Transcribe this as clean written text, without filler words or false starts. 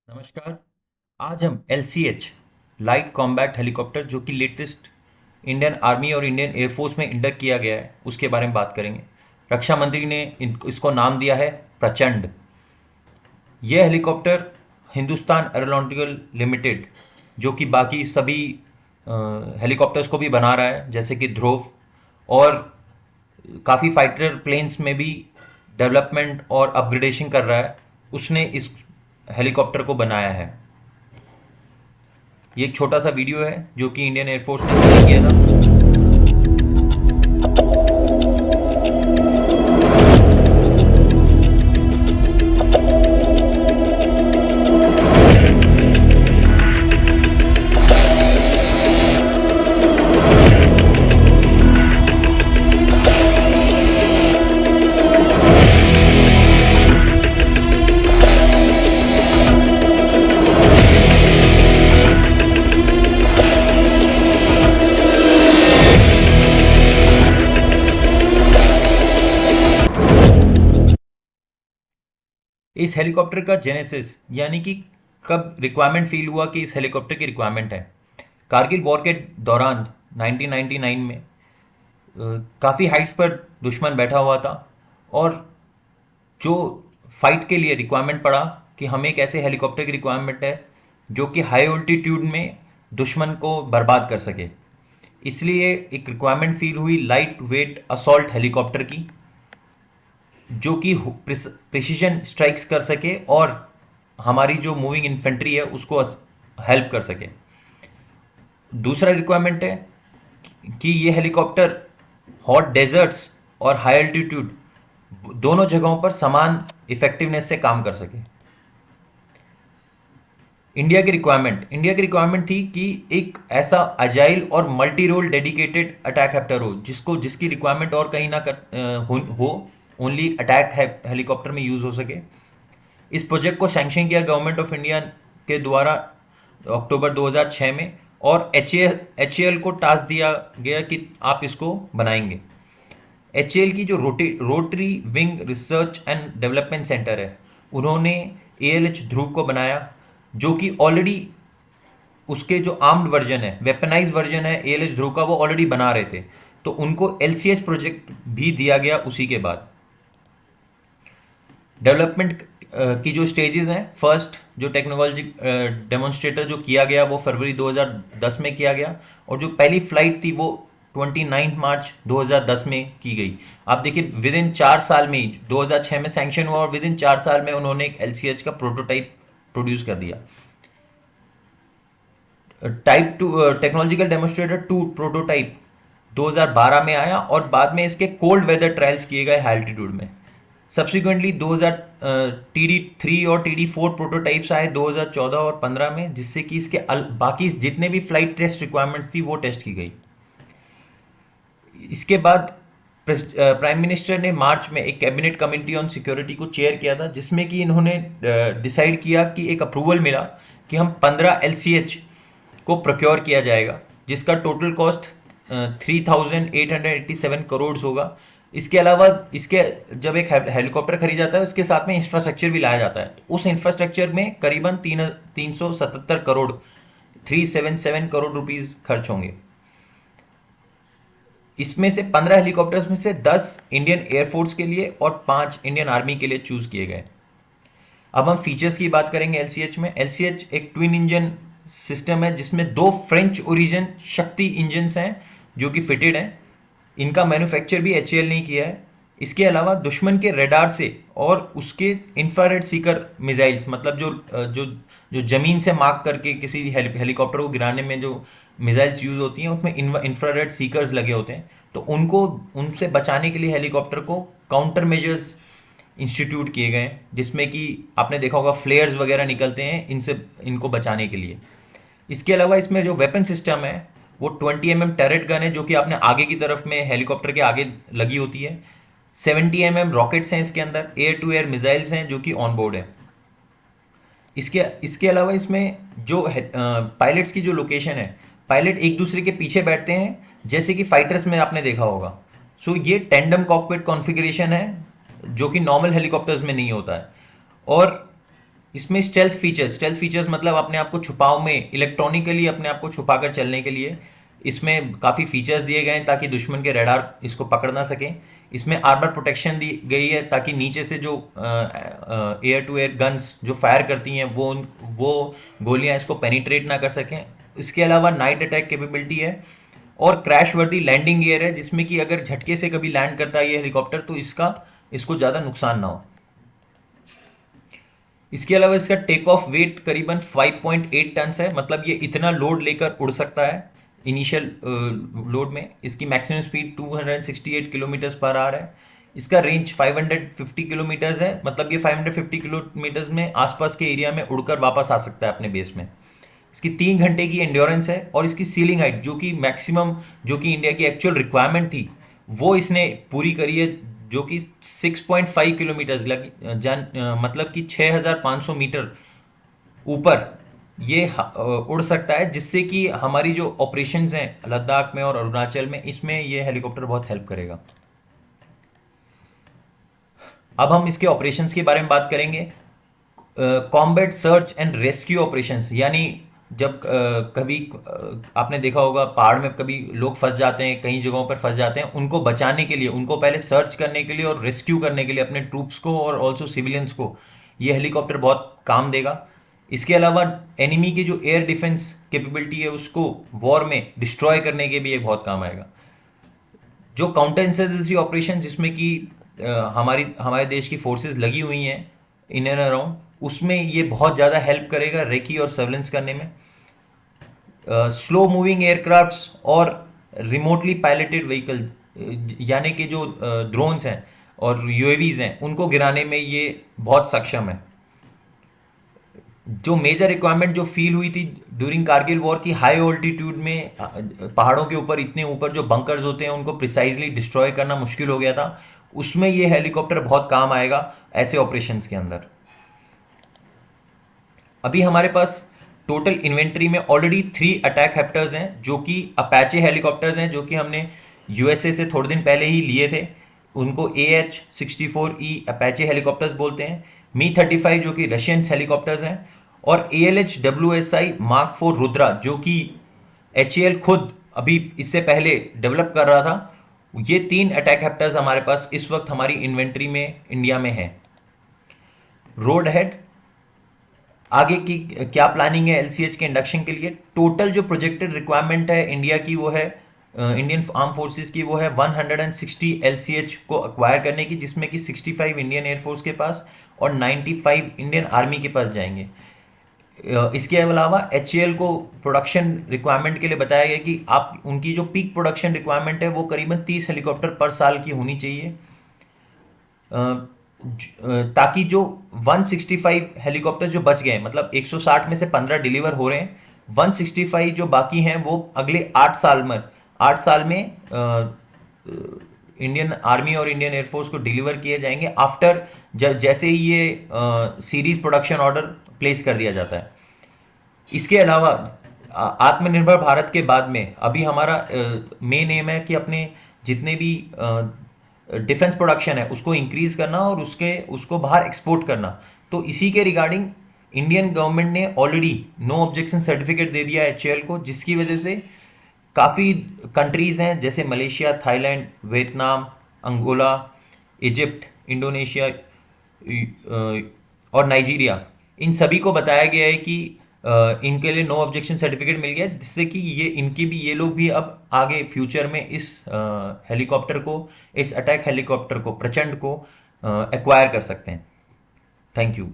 नमस्कार। आज हम LCH लाइट कॉम्बैट हेलीकॉप्टर जो कि लेटेस्ट इंडियन आर्मी और इंडियन एयरफोर्स में इंडक्ट किया गया है उसके बारे में बात करेंगे। रक्षा मंत्री ने इसको नाम दिया है प्रचंड। यह हेलीकॉप्टर हिंदुस्तान एरोनॉटिकल लिमिटेड जो कि बाकी सभी हेलीकॉप्टर्स को भी बना रहा है जैसे कि ध्रुव और काफ़ी फाइटर प्लेन्स में भी डेवलपमेंट और अपग्रेडेशन कर रहा है, उसने इस हेलीकॉप्टर को बनाया है। ये एक छोटा सा वीडियो है जो कि इंडियन एयरफोर्स ने जारी किया था। इस हेलीकॉप्टर का जेनेसिस यानी कि कब रिक्वायरमेंट फील हुआ कि इस हेलीकॉप्टर की रिक्वायरमेंट है, कारगिल वॉर के दौरान 1999 में काफ़ी हाइट्स पर दुश्मन बैठा हुआ था और जो फाइट के लिए रिक्वायरमेंट पड़ा कि हमें एक ऐसे हेलीकॉप्टर की रिक्वायरमेंट है जो कि हाई ऑल्टीट्यूड में दुश्मन को बर्बाद कर सके। इसलिए एक रिक्वायरमेंट फील हुई लाइट वेट असॉल्ट हेलीकॉप्टर की जो कि प्रिसीजन स्ट्राइक्स कर सके और हमारी जो मूविंग इन्फेंट्री है उसको हेल्प कर सके। दूसरा रिक्वायरमेंट है कि ये हेलीकॉप्टर हॉट डेजर्ट्स और हाई एल्टीट्यूड दोनों जगहों पर समान इफेक्टिवनेस से काम कर सके। इंडिया की रिक्वायरमेंट थी कि एक ऐसा अजाइल और मल्टी रोल डेडिकेटेड अटैक हेप्टर हो जिसकी रिक्वायरमेंट और कहीं ना हो ओनली अटैक हेलीकॉप्टर में यूज हो सके। इस प्रोजेक्ट को सैंक्शन किया गवर्नमेंट ऑफ इंडिया के द्वारा अक्टूबर 2006 में और HAL को टास्क दिया गया कि आप इसको बनाएंगे। HAL की जो rotary wing research and development centre है उन्होंने ALH ध्रुव को बनाया जो कि ऑलरेडी उसके जो आर्म्ड वर्जन है, वेपनाइज वर्जन है ALH ध्रुव का, वो ऑलरेडी बना रहे थे, तो उनको LCH प्रोजेक्ट भी दिया गया उसी के बाद। डेवलपमेंट की जो स्टेजेस हैं, फर्स्ट जो टेक्नोलॉजी डेमोन्स्ट्रेटर जो किया गया वो फरवरी 2010 में किया गया और जो पहली फ्लाइट थी वो 29 मार्च 2010 में की गई। आप देखिए विद इन 4 साल में ही 2006 में सैंक्शन हुआ और विद इन 4 साल में उन्होंने एक LCH का प्रोटोटाइप प्रोड्यूस कर दिया। टाइप 2 टेक्नोलॉजिकल डेमोन्स्ट्रेटर 2 प्रोटोटाइप 2012 में आया और बाद में इसके कोल्ड वेदर ट्रायल्स किए गए हाई एल्टीट्यूड में। सब्सिक्वेंटली 2000 TD3 और TD4 प्रोटोटाइप्स आए 2014 और 15 में, जिससे कि इसके बाकी जितने भी फ्लाइट टेस्ट रिक्वायरमेंट्स थी वो टेस्ट की गई। इसके बाद प्राइम मिनिस्टर ने मार्च में एक कैबिनेट कमेटी ऑन सिक्योरिटी को चेयर किया था जिसमें कि इन्होंने डिसाइड किया कि एक अप्रूवल मिला कि हम 15 LCH को प्रोक्योर किया जाएगा जिसका टोटल कॉस्ट 3,887 करोड़ होगा। इसके अलावा इसके जब एक हेलीकॉप्टर खरीदा जाता है उसके साथ में इंफ्रास्ट्रक्चर भी लाया जाता है, तो उस इंफ्रास्ट्रक्चर में करीबन 377 करोड़ 377 करोड़ रुपीस खर्च होंगे। इसमें से 15 हेलीकॉप्टर्स में से 10 इंडियन एयरफोर्स के लिए और 5 इंडियन आर्मी के लिए चूज किए गए। अब हम फीचर्स की बात करेंगे LCH में। LCH एक ट्विन इंजन सिस्टम है जिसमें 2 फ्रेंच ओरिजिन शक्ति इंजन्स हैं जो कि फिटेड हैं। इनका मैन्युफैक्चर भी HAL ने किया है। इसके अलावा दुश्मन के रेडार से और उसके इंफ्रारेड सीकर मिसाइल्स, मतलब जो जो ज़मीन से मार्क करके किसी हेलीकॉप्टर को गिराने में जो मिसाइल्स यूज़ होती हैं उसमें इंफ्रारेड सीकर्स लगे होते हैं, तो उनसे बचाने के लिए हेलीकॉप्टर को काउंटर मेजर्स इंस्टीट्यूट किए गए हैं जिसमें कि आपने देखा होगा फ्लेयर्स वगैरह निकलते हैं इनको बचाने के लिए। इसके अलावा इसमें जो वेपन सिस्टम है वो 20 mm टैरेट गन है जो कि आपने आगे की तरफ में हेलीकॉप्टर के आगे लगी होती है। 70 mm रॉकेट्स हैं इसके अंदर, एयर टू एयर मिसाइल्स हैं जो कि ऑन बोर्ड है। इसके अलावा इसमें जो पायलट्स की जो लोकेशन है, पायलट एक दूसरे के पीछे बैठते हैं जैसे कि फाइटर्स में आपने देखा होगा। सो ये टेंडम कॉकपिट कॉन्फ़िगरेशन है जो कि नॉर्मल हेलीकॉप्टर्स में नहीं होता है। और इसमें स्टेल्थ फीचर्स मतलब अपने आप को छुपाव में इलेक्ट्रॉनिकली अपने आप को छुपा कर चलने के लिए इसमें काफ़ी फीचर्स दिए गए हैं ताकि दुश्मन के रडार इसको पकड़ ना सकें। इसमें आर्मर प्रोटेक्शन दी गई है ताकि नीचे से जो एयर टू एयर गन्स जो फायर करती हैं वो गोलियां इसको पेनिट्रेट ना कर सकें। इसके अलावा नाइट अटैक कैपेबिलिटी है और क्रैश वर्दी लैंडिंग गियर है, जिसमें कि अगर झटके से कभी लैंड करता है ये हेलीकॉप्टर तो इसको ज़्यादा नुकसान ना हो। इसके अलावा इसका टेक ऑफ वेट करीबन 5.8 टन है, मतलब ये इतना लोड लेकर उड़ सकता है इनिशियल लोड में। इसकी maximum speed 268 kilometre per hour है। इसका रेंज 550 किलोमीटर्स है, मतलब ये 550 किलोमीटर्स में आसपास के एरिया में उड़कर वापस आ सकता है अपने बेस में। इसकी 3 घंटे की एंड्योरेंस है और इसकी सीलिंग हाइट जो कि मैक्सिमम जो कि इंडिया की एक्चुअल रिक्वायरमेंट थी वो इसने पूरी करी है, जो कि 6.5 किलोमीटर्स मतलब कि 6,500 मीटर ऊपर ये उड़ सकता है, जिससे कि हमारी जो ऑपरेशंस हैं लद्दाख में और अरुणाचल में इसमें ये हेलीकॉप्टर बहुत हेल्प करेगा। अब हम इसके ऑपरेशंस के बारे में बात करेंगे। Combat search and rescue operations, यानी जब कभी आपने देखा होगा पहाड़ में कभी लोग फंस जाते हैं, कई जगहों पर फंस जाते हैं, उनको बचाने के लिए, उनको पहले सर्च करने के लिए और रेस्क्यू करने के लिए अपने ट्रूप्स को और ऑल्सो सिविलियंस को ये हेलीकॉप्टर बहुत काम देगा। इसके अलावा एनिमी की जो एयर डिफेंस कैपेबिलिटी है उसको वॉर में डिस्ट्रॉय करने के भी ये बहुत काम आएगा। जो काउंटर इंसर्जेंसी ऑपरेशन जिसमें कि हमारे देश की फोर्सेस लगी हुई हैं इन एंड अराउंड, उसमें ये बहुत ज़्यादा हेल्प करेगा रेकी और सर्वेलेंस करने में। स्लो मूविंग एयरक्राफ्ट्स और रिमोटली पायलटेड व्हीकल यानी कि जो ड्रोन्स हैं और यूएवीज हैं उनको गिराने में ये बहुत सक्षम है। जो मेजर रिक्वायरमेंट जो फील हुई थी ड्यूरिंग कारगिल वॉर की, हाई ऑल्टीट्यूड में पहाड़ों के ऊपर इतने ऊपर जो बंकर्स होते हैं उनको प्रिसाइजली डिस्ट्रॉय करना मुश्किल हो गया था, उसमें ये हेलीकॉप्टर बहुत काम आएगा ऐसे ऑपरेशंस के अंदर। अभी हमारे पास टोटल इन्वेंट्री में ऑलरेडी 3 अटैक हेप्टर्स हैं जो कि अपैचे हेलीकॉप्टर्स हैं, जो कि हमने यूएसए से थोड़े दिन पहले ही लिए थे। उनको AH-64E अपैचे हेलीकॉप्टर्स बोलते हैं। मी-35 जो कि रशियन हेलीकॉप्टर्स हैं और ALH-WSI Mark 4 रुद्रा जो कि HAL खुद अभी इससे पहले डेवलप कर रहा था। ये 3 अटैक हेप्टर्स हमारे पास इस वक्त हमारी इन्वेंट्री में इंडिया में है। रोड हेड आगे की क्या प्लानिंग है LCH के इंडक्शन के लिए? टोटल जो प्रोजेक्टेड रिक्वायरमेंट है इंडिया की वो है इंडियन आर्म फोर्सेस की, वो है 160 LCH को अक्वायर करने की, जिसमें कि 65 इंडियन एयरफोर्स के पास और 95 इंडियन आर्मी के पास जाएंगे। इसके अलावा HAL को प्रोडक्शन रिक्वायरमेंट के लिए बताया गया कि आप उनकी जो पीक प्रोडक्शन रिक्वायरमेंट है वो करीबन 30 हेलीकॉप्टर पर साल की होनी चाहिए, ताकि जो 165 हेलीकॉप्टर जो बच गए, मतलब 160 में से 15 डिलीवर हो रहे हैं, 165 जो बाकी हैं वो अगले 8 साल में इंडियन आर्मी और इंडियन एयरफोर्स को डिलीवर किए जाएंगे आफ्टर जैसे ही ये सीरीज प्रोडक्शन ऑर्डर प्लेस कर दिया जाता है। इसके अलावा आत्मनिर्भर भारत के बाद में अभी हमारा मेन एम है कि अपने जितने भी डिफेंस प्रोडक्शन है उसको इंक्रीज करना और उसको बाहर एक्सपोर्ट करना। तो इसी के रिगार्डिंग इंडियन गवर्नमेंट ने ऑलरेडी नो ऑब्जेक्शन सर्टिफिकेट दे दिया है HAL को, जिसकी वजह से काफ़ी कंट्रीज़ हैं जैसे Malaysia, Thailand, Vietnam, Angola, Egypt, Indonesia और नाइजीरिया, इन सभी को बताया गया है कि इनके लिए नो ऑब्जेक्शन सर्टिफिकेट मिल गया, जिससे कि ये लोग भी अब आगे फ्यूचर में इस हेलीकॉप्टर को, इस अटैक हेलीकॉप्टर को, प्रचंड को एक्वायर कर सकते हैं। Thank you.